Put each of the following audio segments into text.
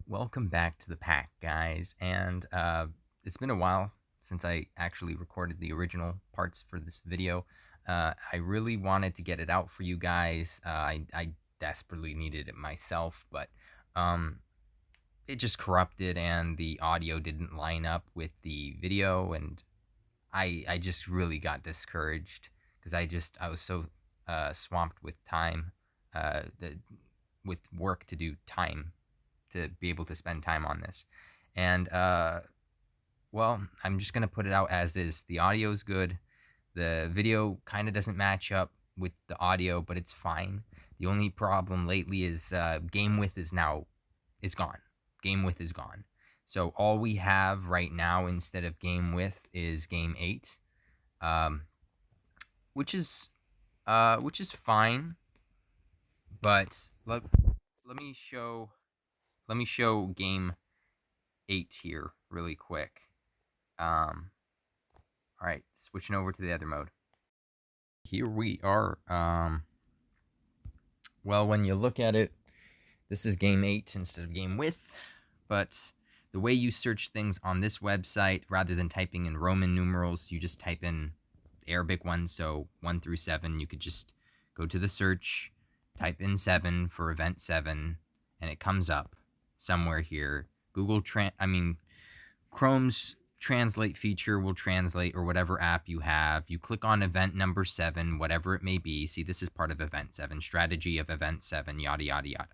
Welcome back to the pack, guys. And it's been a while since I actually recorded the original parts for this video. I really wanted to get it out for you guys. I desperately needed it myself, but it just corrupted and the audio didn't line up with the video, and I just really got discouraged because I was so swamped with time, with work to do time to be able to spend time on this. And well, I'm just gonna put it out as is. The audio is good. The video kind of doesn't match up with the audio, but it's fine. The only problem lately is game width is gone. Game width is gone. So all we have right now instead of game width is game 8, which is fine. But let me show game 8 here really quick. All right, switching over to the other mode. Here we are. Well, when you look at it, this is game 8 instead of game width, but the way you search things on this website, rather than typing in Roman numerals, you just type in Arabic ones, so 1 through 7. You could just go to the search, type in 7 for event 7, and it comes up somewhere here. Chrome's translate feature will translate, or whatever app you have. You click on event number 7, whatever it may be. See, this is part of event 7, strategy of event 7, yada, yada, yada.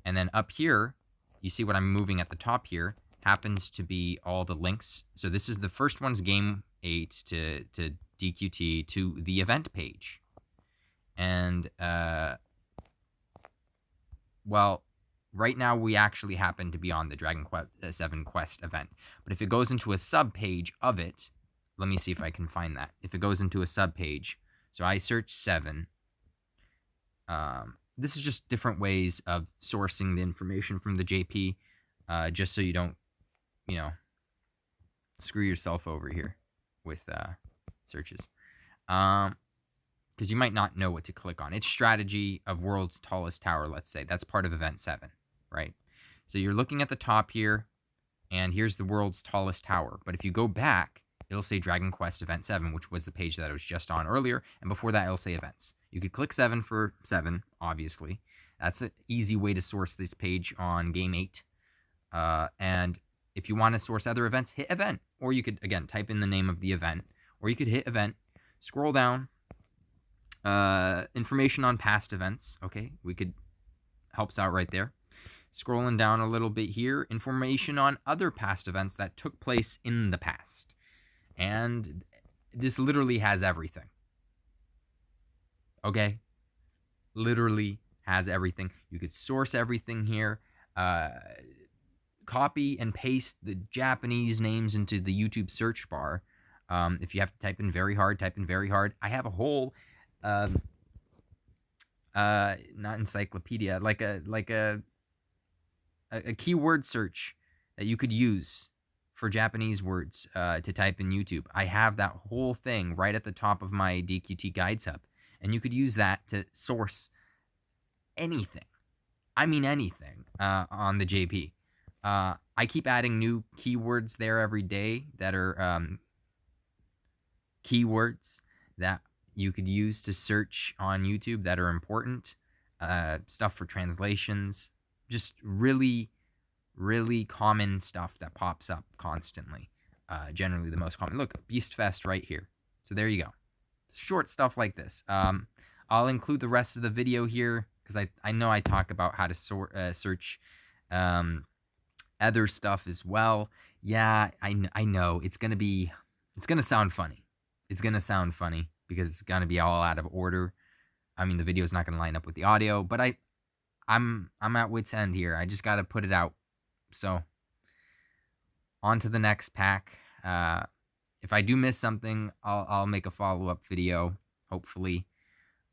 And then up here, you see what I'm moving at the top here, happens to be all the links. So this is the first one's game 8 to DQT to the event page. And, well, right now we actually happen to be on the Dragon Quest 7 quest event. But if it goes into a sub page of it, let me see if I can find that. If it goes into a sub page, so I search 7. This is just different ways of sourcing the information from the JP, just so you don't, screw yourself over here with searches. Because you might not know what to click on. It's strategy of world's tallest tower, let's say. That's part of event 7, right? So you're looking at the top here, and here's the world's tallest tower. But if you go back, it'll say Dragon Quest Event 7, which was the page that I was just on earlier, and before that it'll say events. You could click 7 for 7, obviously. That's an easy way to source this page on game 8. And if you want to source other events, hit event. Or you could, again, type in the name of the event. Or you could hit event, scroll down, information on past events. Okay, helps out right there. Scrolling down a little bit here, information on other past events that took place in the past. And this literally has everything. Okay? Literally has everything. You could source everything here. Copy and paste the Japanese names into the YouTube search bar. If you have to type in very hard, type in very hard. I have a whole not encyclopedia, like a keyword search that you could use for Japanese words to type in YouTube. I have that whole thing right at the top of my DQT Guides Hub, and you could use that to source anything. I mean anything on the JP. I keep adding new keywords there every day that are keywords that you could use to search on YouTube that are important. Stuff for translations. Just really, really common stuff that pops up constantly. Generally the most common. Look, Beast Fest right here. So there you go. Short stuff like this. I'll include the rest of the video here because I know I talk about how to search other stuff as well. Yeah, I know it's gonna sound funny. It's gonna sound funny because it's gonna be all out of order. I mean, the video's not gonna line up with the audio, but I'm at wit's end here. I just gotta put it out. So on to the next pack. If I do miss something, I'll make a follow-up video, hopefully.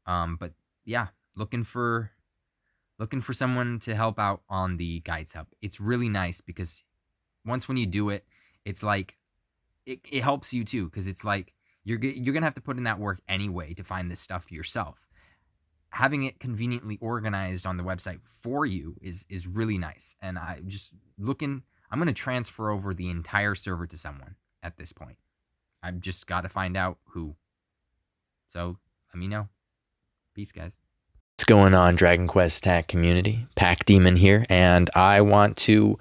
But yeah, looking for someone to help out on the Guides Hub. It's really nice because when you do it, it's like it helps you too, because it's like you're gonna have to put in that work anyway to find this stuff yourself. having it conveniently organized on the website for you is really nice. And I'm going to transfer over the entire server to someone at this point. I've just got to find out who. So let me know. Peace, guys. What's going on, Dragon Quest Attack community? Pack Demon here, and I want to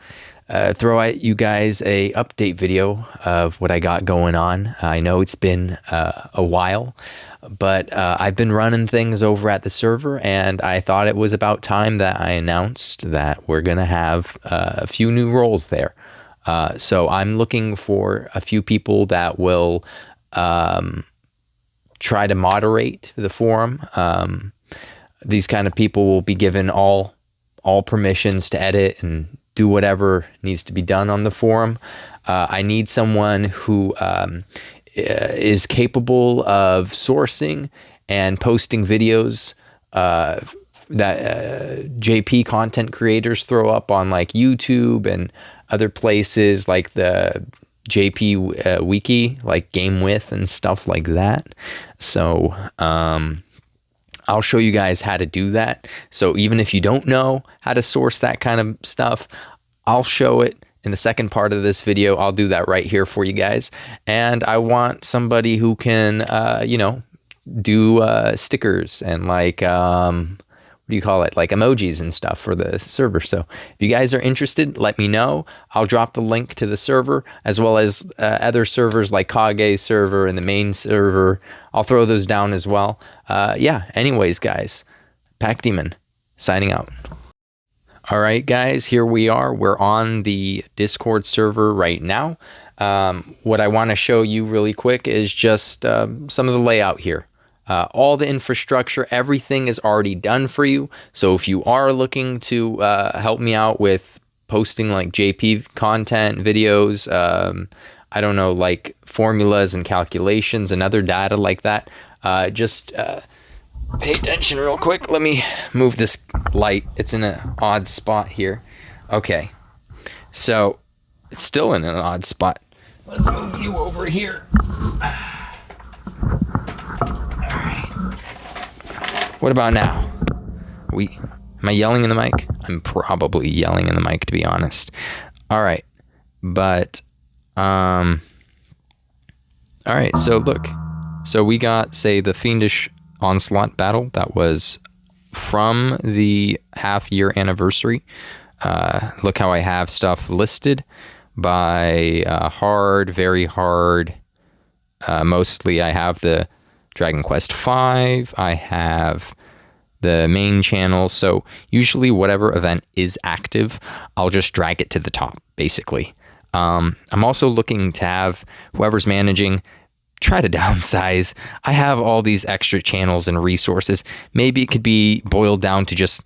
throw at you guys a update video of what I got going on. I know it's been a while, but I've been running things over at the server, and I thought it was about time that I announced that we're gonna have a few new roles there. So I'm looking for a few people that will try to moderate the forum. These kind of people will be given all permissions to edit and do whatever needs to be done on the forum. I need someone who is capable of sourcing and posting videos that JP content creators throw up on like YouTube and other places like the JP Wiki, like Game With and stuff like that. So I'll show you guys how to do that. So even if you don't know how to source that kind of stuff, I'll show it in the second part of this video. I'll do that right here for you guys. And I want somebody who can, do stickers and like, what do you call it? Like emojis and stuff for the server. So if you guys are interested, let me know. I'll drop the link to the server as well as other servers like Kage server and the main server. I'll throw those down as well. Yeah, anyways, guys, Pack Demon signing out. All right, guys, here we are. We're on the Discord server right now. What I want to show you really quick is just some of the layout here. All the infrastructure, everything is already done for you. So if you are looking to help me out with posting like JP content, videos, I don't know, like formulas and calculations and other data like that, just pay attention real quick. Let me move this light. It's in an odd spot here. Okay, so it's still in an odd spot. Let's move you over here. What about now? Am I yelling in the mic? I'm probably yelling in the mic, to be honest. All right, but all right. So look, so we got, say, the Fiendish Onslaught battle that was from the half-year anniversary. Look how I have stuff listed by hard, very hard. Mostly, I have the Dragon Quest V, I have the main channel, so usually whatever event is active, I'll just drag it to the top, basically. I'm also looking to have whoever's managing try to downsize. I have all these extra channels and resources. Maybe it could be boiled down to just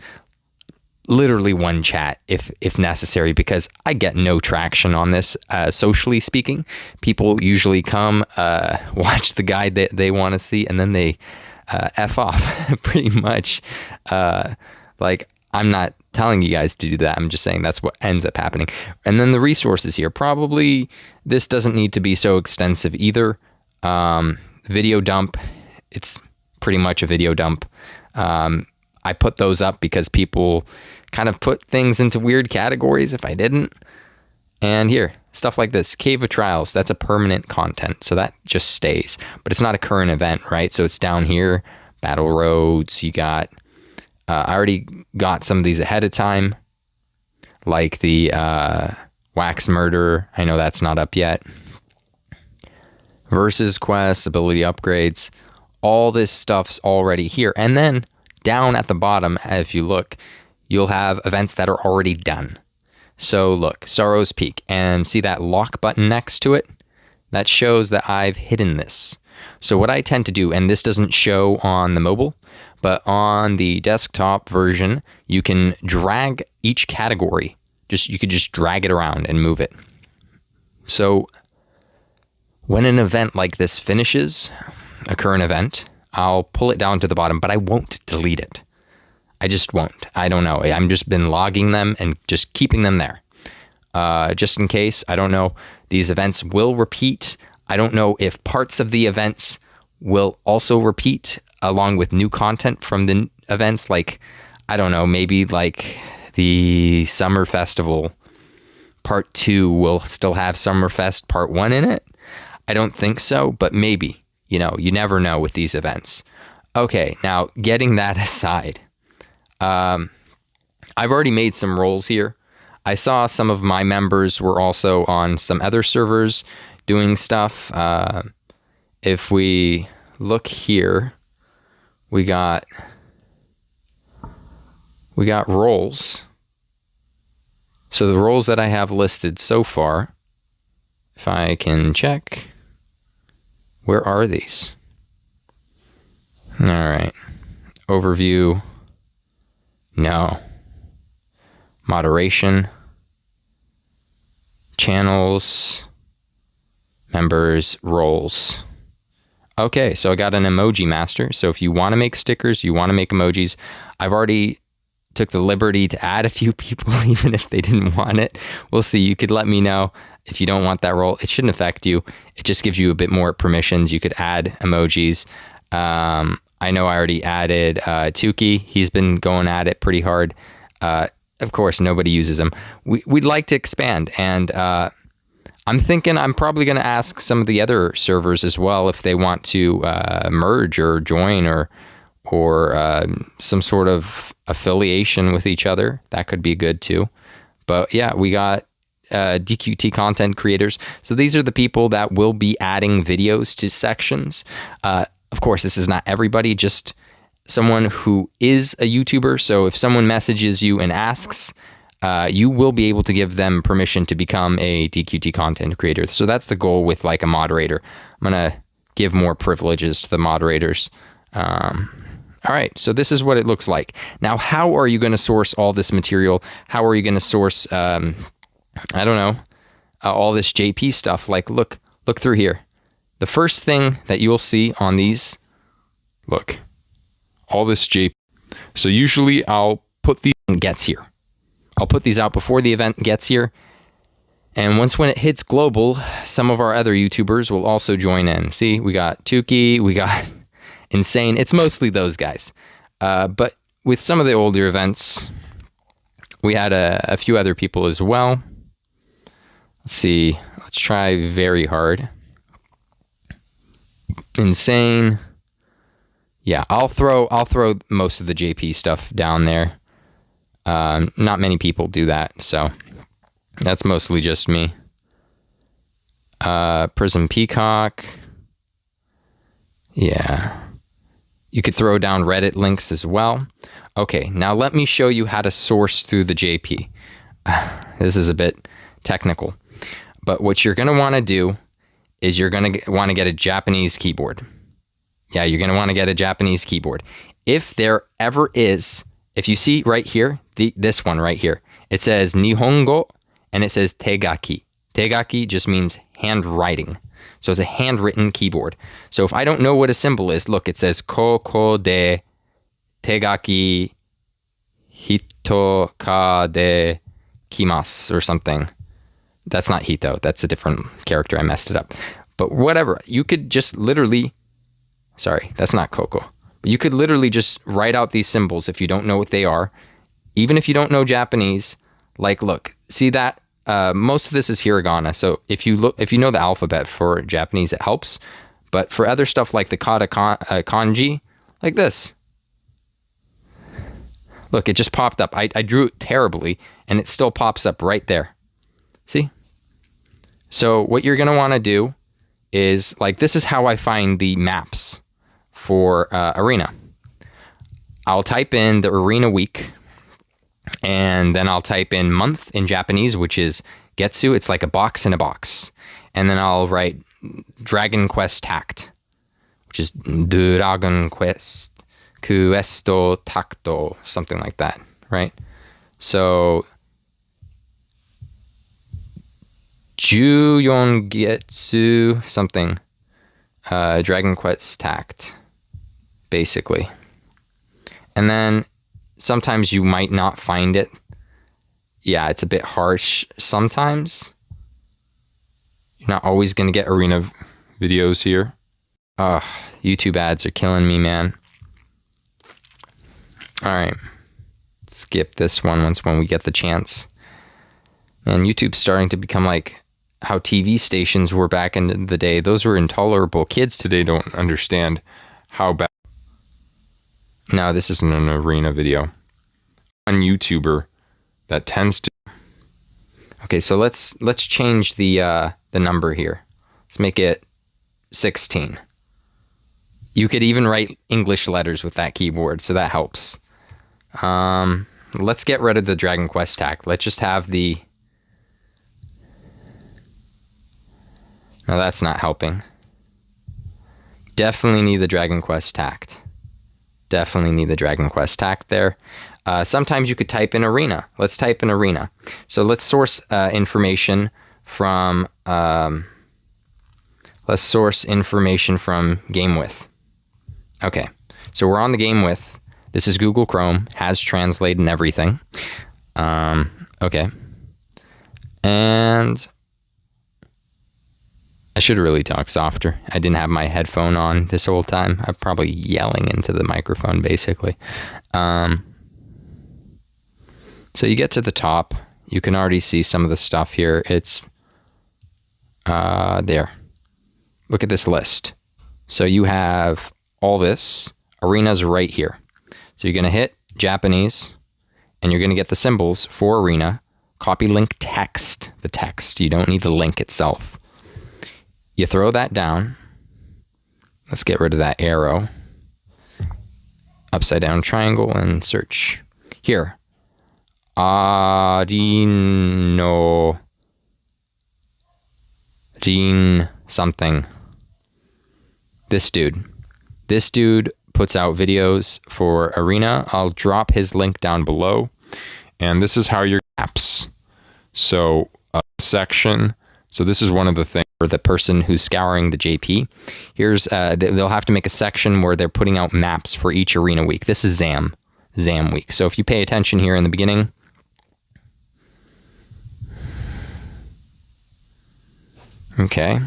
literally one chat if necessary, because I get no traction on this, socially speaking. People usually come, watch the guide that they want to see, and then they F off, pretty much. Like, I'm not telling you guys to do that. I'm just saying that's what ends up happening. And then the resources here. Probably this doesn't need to be so extensive either. Video dump. It's pretty much a video dump. I put those up because people kind of put things into weird categories if I didn't. And here, stuff like this. Cave of Trials, that's a permanent content, so that just stays. But it's not a current event, right? So it's down here. Battle Roads, you got... I already got some of these ahead of time, like the Wax Murder. I know that's not up yet. Versus Quest, ability upgrades. All this stuff's already here. And then down at the bottom, if you look, you'll have events that are already done. So look, Sorrow's Peak, and see that lock button next to it? That shows that I've hidden this. So what I tend to do, and this doesn't show on the mobile, but on the desktop version, you can drag each category. You could just drag it around and move it. So when an event like this finishes, a current event, I'll pull it down to the bottom, but I won't delete it. I just won't. I don't know. I'm just been logging them and just keeping them there. Just in case. I don't know. These events will repeat. I don't know if parts of the events will also repeat along with new content from the events, like, I don't know, maybe like the Summer Festival Part 2 will still have Summerfest Part 1 in it. I don't think so, but maybe. You know, you never know with these events. Okay, now getting that aside, I've already made some roles here. I saw some of my members were also on some other servers doing stuff. If we look here, we got roles. So the roles that I have listed so far, if I can check, where are these? All right. Overview. No. Moderation. Channels. Members. Roles. Okay, so I got an emoji master. So if you want to make stickers, you want to make emojis, I've already took the liberty to add a few people, even if they didn't want it. We'll see. You could let me know if you don't want that role. It shouldn't affect you. It just gives you a bit more permissions. You could add emojis. I know I already added Tuki. He's been going at it pretty hard. Of course, nobody uses him. We'd like to expand, and I'm thinking I'm probably going to ask some of the other servers as well if they want to merge or join or some sort of affiliation with each other. That could be good too. But yeah, we got DQT content creators. So these are the people that will be adding videos to sections. Of course, this is not everybody, just someone who is a YouTuber. So if someone messages you and asks, you will be able to give them permission to become a DQT content creator. So that's the goal with like a moderator. I'm going to give more privileges to the moderators. All right, so this is what it looks like. Now, how are you going to source all this material? How are you going to source, I don't know, all this JP stuff? Like, look through here. The first thing that you'll see on these, look, all this JP. So usually I'll put these gets here. I'll put these out before the event gets here. And once when it hits global, some of our other YouTubers will also join in. See, we got Tuki, we got Insane. It's mostly those guys. But with some of the older events, we had a few other people as well. Let's see. Let's try very hard. Insane. Yeah, I'll throw most of the JP stuff down there. Not many people do that, so that's mostly just me. Prism Peacock. Yeah. You could throw down Reddit links as well. Okay, now let me show you how to source through the JP. This is a bit technical, but what you're going to want to do is you're going to want to get a Japanese keyboard. Yeah, you're going to want to get a Japanese keyboard. If there ever is, if you see right here, this one right here, it says Nihongo and it says Tegaki. Tegaki just means handwriting. So it's a handwritten keyboard. So if I don't know what a symbol is, look, it says Koko de Tegaki Hito ka de Kimasu or something. That's not Hito. That's a different character. I messed it up. But whatever. You could just literally, sorry, that's not Koko. But you could literally just write out these symbols if you don't know what they are. Even if you don't know Japanese, like, look, see that? Most of this is hiragana. So if you know the alphabet for Japanese, it helps. But for other stuff like the kanji, like this. Look, it just popped up. I drew it terribly, and it still pops up right there. See? So what you're going to want to do is, like, this is how I find the maps for Arena. I'll type in the Arena week, and then I'll type in month in Japanese, which is Getsu. It's like a box in a box. And then I'll write Dragon Quest Tact, which is Dragon Quest Questo Tacto, something like that, right? So Juyon Getsu something, Dragon Quest Tact, basically. And then sometimes you might not find it. Yeah, it's a bit harsh sometimes. You're not always going to get Arena videos here. YouTube ads are killing me, man. All right. Skip this one when we get the chance. And YouTube's starting to become like how TV stations were back in the day. Those were intolerable. Kids today don't understand how bad. No, this isn't an arena video. One YouTuber that tends to. Okay, so let's change the number here. Let's make it 16. You could even write English letters with that keyboard, so that helps. Let's get rid of the Dragon Quest tag. Let's just have the. No, that's not helping. Definitely need the Dragon Quest tag. Definitely need the Dragon Quest tag there. Sometimes you could type in arena. Let's type in arena. So let's source information from. Let's source information from GameWith. Okay, so we're on the GameWith. This is Google Chrome. Has translate and everything. Okay, and I should really talk softer. I didn't have my headphone on this whole time. I'm probably yelling into the microphone, basically. So you get to the top. You can already see some of the stuff here. It's there. Look at this list. So you have all this. Arena's right here. So you're going to hit Japanese, and you're going to get the symbols for arena. Copy link text. The text. You don't need the link itself. You throw that down. Let's get rid of that arrow. Upside down triangle and search. Here. Arino. Gene something. This dude. This dude puts out videos for Arena. I'll drop his link down below. And this is how your apps. So section. So this is one of the things for the person who's scouring the JP. Here's they'll have to make a section where they're putting out maps for each arena week. This is ZAM week. So if you pay attention here in the beginning, okay.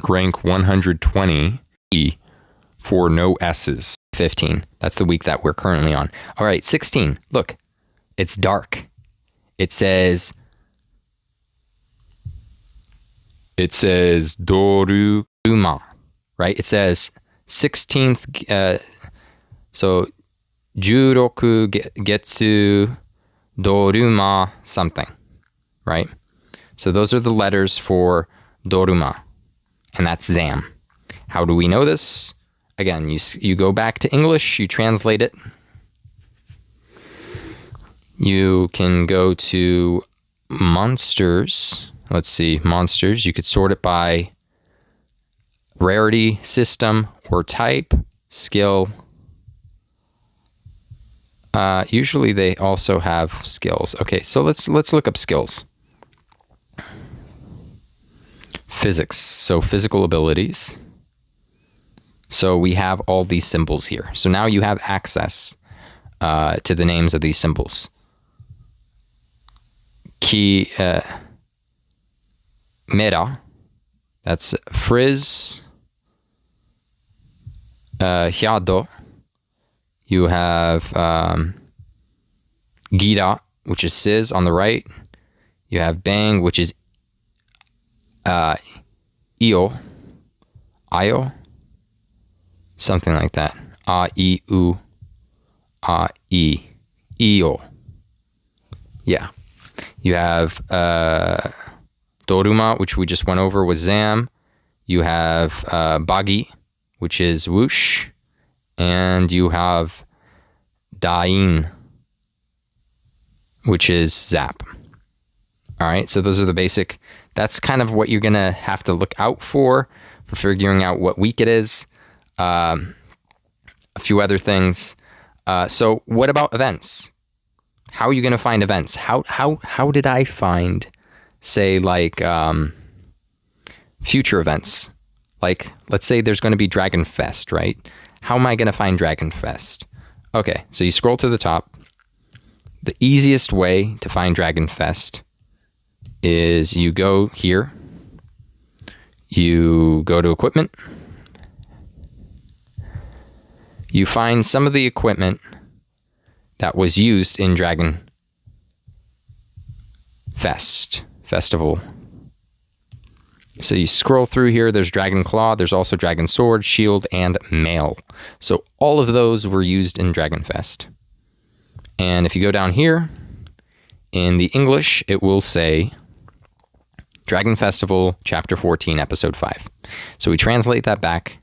Rank 120 for no S's. 15. That's the week that we're currently on. All right, 16. Look, it's dark. It says Doruma, right? It says 16th. So Juroku Getsu Doruma something, right? So those are the letters for Doruma, and that's ZAM. How do we know this? Again, you go back to English, you translate it. You can go to monsters. Let's see, monsters. You could sort it by rarity, system, or type, skill. Usually they also have skills. Okay, so let's look up skills. Physics, so physical abilities. So we have all these symbols here. So now you have access to the names of these symbols. Mera, that's frizz. Hyado, you have Gira, which is Sizz on the right. You have Bang, which is Io, something like that. A-I-U, A-I, Io. Yeah. You have Doruma, which we just went over with ZAM. You have Bagi, which is whoosh. And you have Dain, which is zap. All right, so those are the basic. That's kind of what you're going to have to look out for figuring out what week it is. A few other things. So what about events? How are you going to find events? How did I find, say, like future events? Like, let's say there's going to be Dragon Fest, right? How am I going to find Dragon Fest? Okay, so you scroll to the top. The easiest way to find Dragon Fest is you go here. You go to equipment. you find some of the equipment that was used in Dragon Festival. So you scroll through here, there's Dragon Claw, there's also Dragon Sword, Shield, and Mail. So all of those were used in Dragon Fest. And if you go down here, in the English, it will say Dragon Festival, Chapter 14, Episode 5. So we translate that back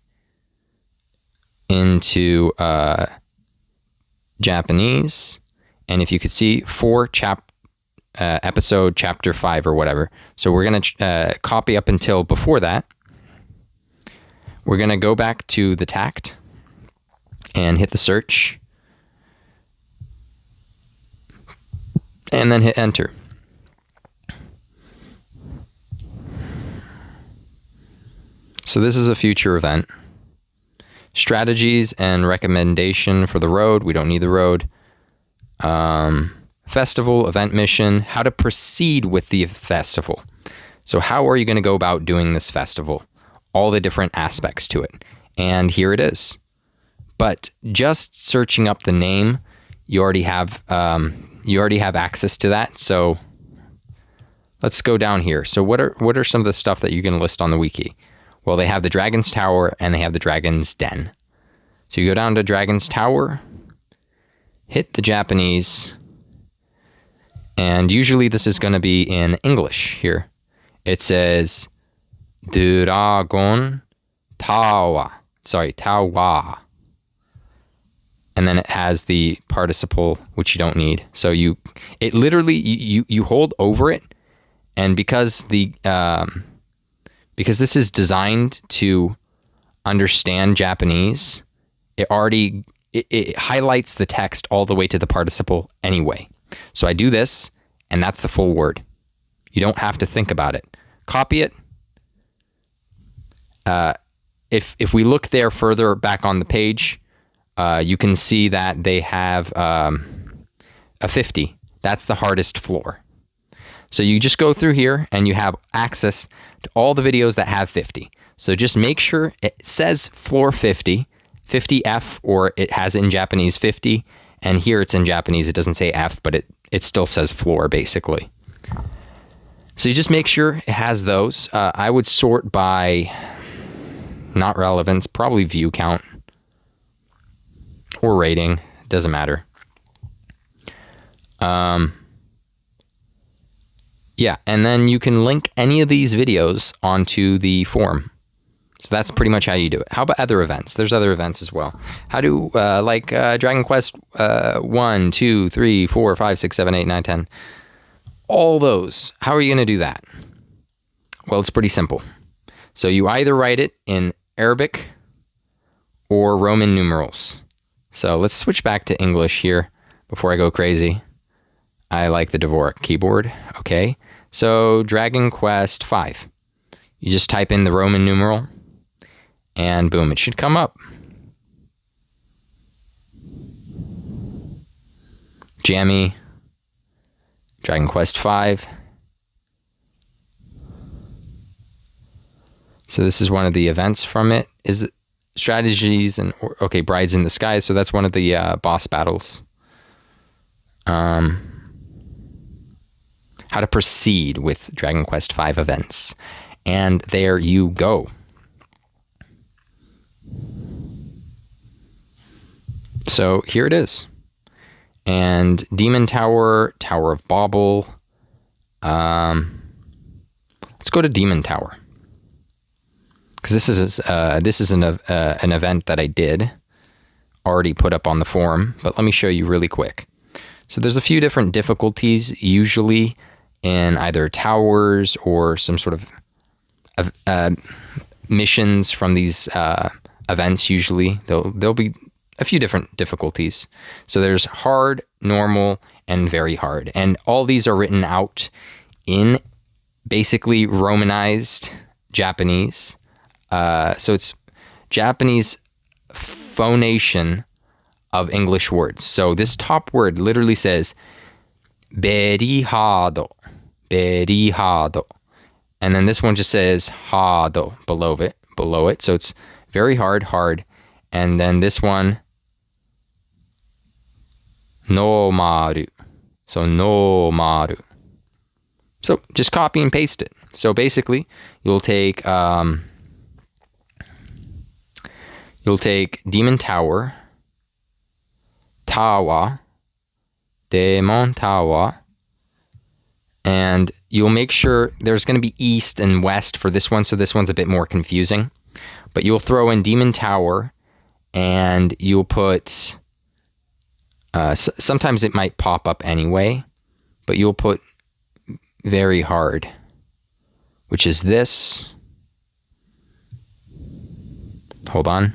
into Japanese. And if you could see, episode chapter 5 or whatever. So we're going to copy up until before that. We're going to go back to the tact and hit the search. And then hit enter. So this is a future event. Strategies and recommendation for the road. We don't need the road. Festival, event mission, how to proceed with the festival. So how are you going to go about doing this festival? All the different aspects to it. And here it is. But just searching up the name, you already have access to that. So let's go down here. So what are some of the stuff that you can list on the wiki? Well, they have the Dragon's Tower and they have the Dragon's Den. So you go down to Dragon's Tower, hit the Japanese, and usually this is going to be in English here. It says Dragon Tower. Tower. And then it has the participle, which you don't need. So you hold over it, and because this is designed to understand Japanese, it highlights the text all the way to the participle anyway. So I do this, and that's the full word. You don't have to think about it. Copy it. If we look there further back on the page, you can see that they have a 50. That's the hardest floor. So you just go through here and you have access to all the videos that have 50. So just make sure it says floor 50, 50F, or it has in Japanese 50. And here it's in Japanese. It doesn't say F, but it still says floor basically. So you just make sure it has those. I would sort by not relevance, probably view count or rating. Doesn't matter. Yeah, and then you can link any of these videos onto the forum. So that's pretty much how you do it. How about other events? There's other events as well. How do, Dragon Quest 1, 2, 3, 4, 5, 6, 7, 8, 9, 10. All those. How are you going to do that? Well, it's pretty simple. So you either write it in Arabic or Roman numerals. So let's switch back to English here before I go crazy. I like the Dvorak keyboard. Okay. So Dragon Quest 5. You just type in the Roman numeral and boom, it should come up. Jammy, Dragon Quest 5. So this is one of the events from it. Is it strategies and okay, Brides in the Sky. So that's one of the boss battles. How to proceed with Dragon Quest V events. And there you go. So here it is. And Demon Tower, Tower of Bauble. Let's go to Demon Tower. Because this is an event that I did already put up on the forum. But let me show you really quick. So there's a few different difficulties, usually in either towers or some sort of missions from these events. Usually there'll be a few different difficulties. So there's hard, normal, and very hard, and all these are written out in basically Romanized Japanese. So it's Japanese phonation of English words. So this top word literally says very hard, very hard. And then this one just says hard below it. So it's very hard, hard. And then this one nomaru. So nomaru. So just copy and paste it. So basically, you'll take Demon Tower, Tawa, Demon Tawa, and you'll make sure there's going to be east and west for this one, so this one's a bit more confusing. But you'll throw in Demon Tower, and you'll put, sometimes it might pop up anyway, but you'll put very hard, which is this. Hold on.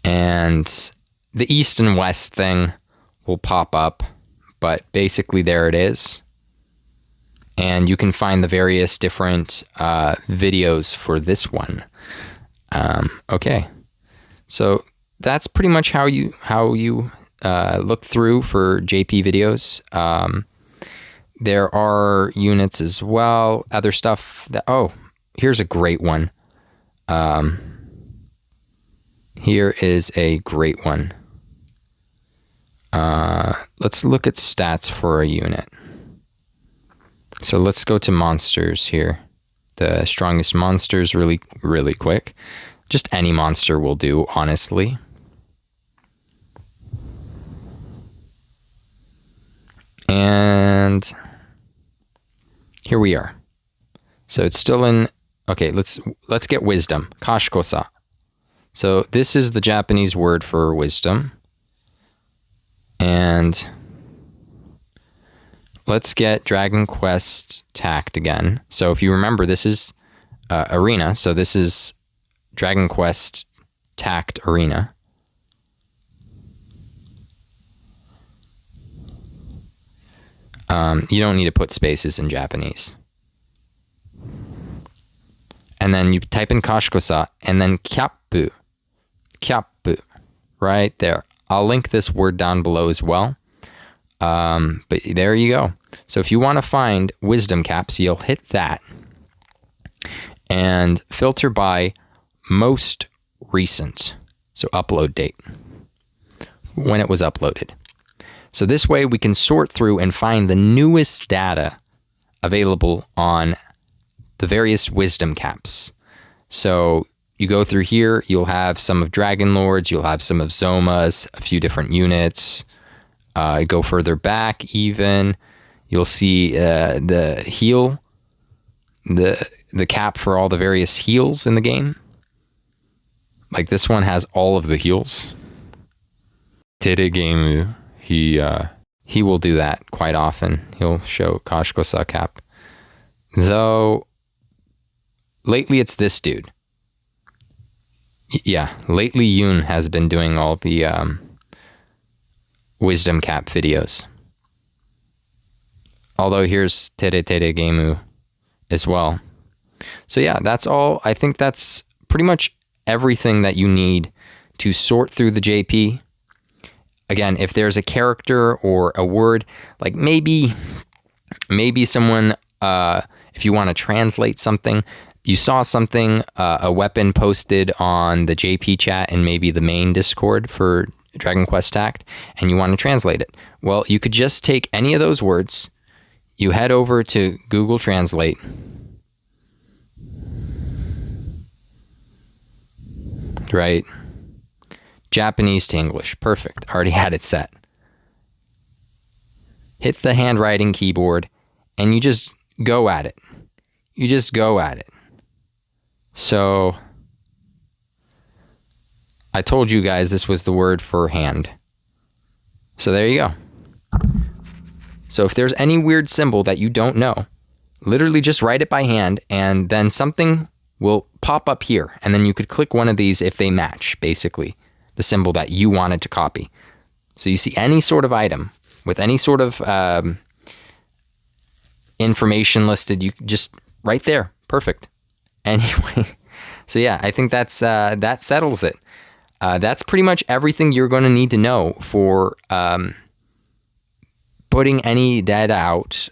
And the east and west thing will pop up, but basically there it is. And you can find the various different videos for this one. Okay, so that's pretty much how you look through for JP videos. There are units as well, other stuff that, oh, here's a great one. Here is a great one. Let's look at stats for a unit. So let's go to monsters here. The strongest monsters really, really quick. Just any monster will do, honestly. And here we are. So it's still in, okay, let's get wisdom. Kashikosa. So this is the Japanese word for wisdom. And let's get Dragon Quest tacked again. So if you remember, this is Arena. So this is Dragon Quest tacked Arena. You don't need to put spaces in Japanese. And then you type in Kashikosa and then kyappu. Kyappu. Right there. I'll link this word down below as well. But there you go. So if you want to find wisdom caps, you'll hit that. And filter by most recent. So upload date. When it was uploaded. So this way we can sort through and find the newest data available on the various wisdom caps. So you go through here, you'll have some of Dragon Lords, you'll have some of Zomas, a few different units. Go further back even, you'll see the heal, the cap for all the various heals in the game. Like this one has all of the heals. Teregame, he will do that quite often. He'll show Kashikosa cap. Though, lately it's this dude. Yeah, lately Yoon has been doing all the wisdom cap videos. Although here's Tere Gemu as well. So yeah, that's all. I think that's pretty much everything that you need to sort through the JP. Again, if there's a character or a word, like maybe someone, if you want to translate something, you saw something, a weapon posted on the JP chat and maybe the main Discord for Dragon Quest Tact, and you want to translate it. Well, you could just take any of those words, you head over to Google Translate, right? Japanese to English. Perfect. Already had it set. Hit the handwriting keyboard, and you just go at it. You just go at it. So I told you guys this was the word for hand. So there you go. So if there's any weird symbol that you don't know, literally just write it by hand, and then something will pop up here. And then you could click one of these if they match, basically, the symbol that you wanted to copy. So you see any sort of item with any sort of information listed, you just right there. Perfect. Anyway, so yeah, I think that settles it. That's pretty much everything you're going to need to know for putting any data out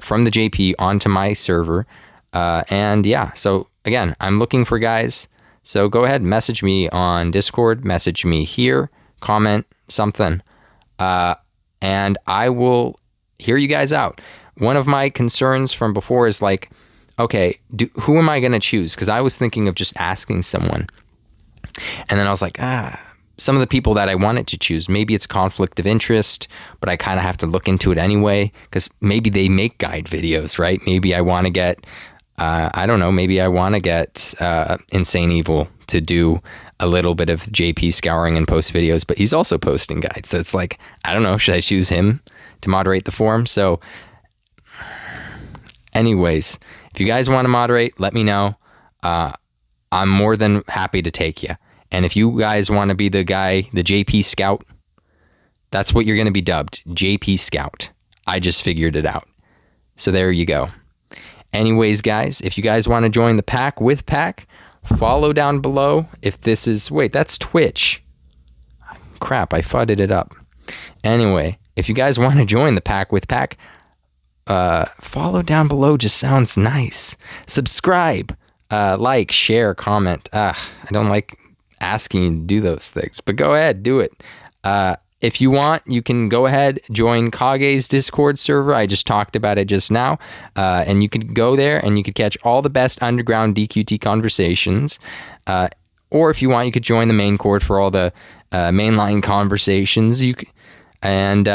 from the JP onto my server. And yeah, so again, I'm looking for guys. So go ahead, message me on Discord, message me here, comment something, and I will hear you guys out. One of my concerns from before is like, okay, who am I going to choose? Because I was thinking of just asking someone. And then I was like, some of the people that I wanted to choose, maybe it's conflict of interest, but I kind of have to look into it anyway, because maybe they make guide videos, right? Maybe I want to get, I don't know, maybe I want to get Insane Evil to do a little bit of JP scouring and post videos, but he's also posting guides. So it's like, I don't know, should I choose him to moderate the forum? So anyways, if you guys want to moderate, let me know. I'm more than happy to take you. And if you guys want to be the guy, the JP Scout, that's what you're going to be dubbed, JP Scout. I just figured it out. So there you go. Anyways, guys, if you guys want to join the pack with pack, follow down below. If this is, wait, that's Twitch. Crap, I fudded it up. Anyway, if you guys want to join the pack with pack, follow down below just sounds nice. Subscribe, like, share, comment. I don't like asking you to do those things, but go ahead, do it. If you want, you can go ahead, join Kage's Discord server. I just talked about it just now. And you could go there and you could catch all the best underground DQT conversations. Or if you want, you could join the main court for all the mainline conversations. And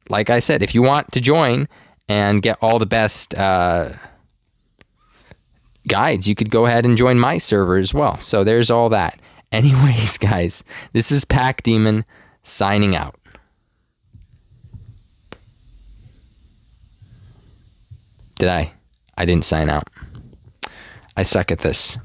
like I said, if you want to join and get all the best guides, you could go ahead and join my server as well. So there's all that. Anyways, guys, this is Pack Demon signing out. I didn't sign out. I suck at this.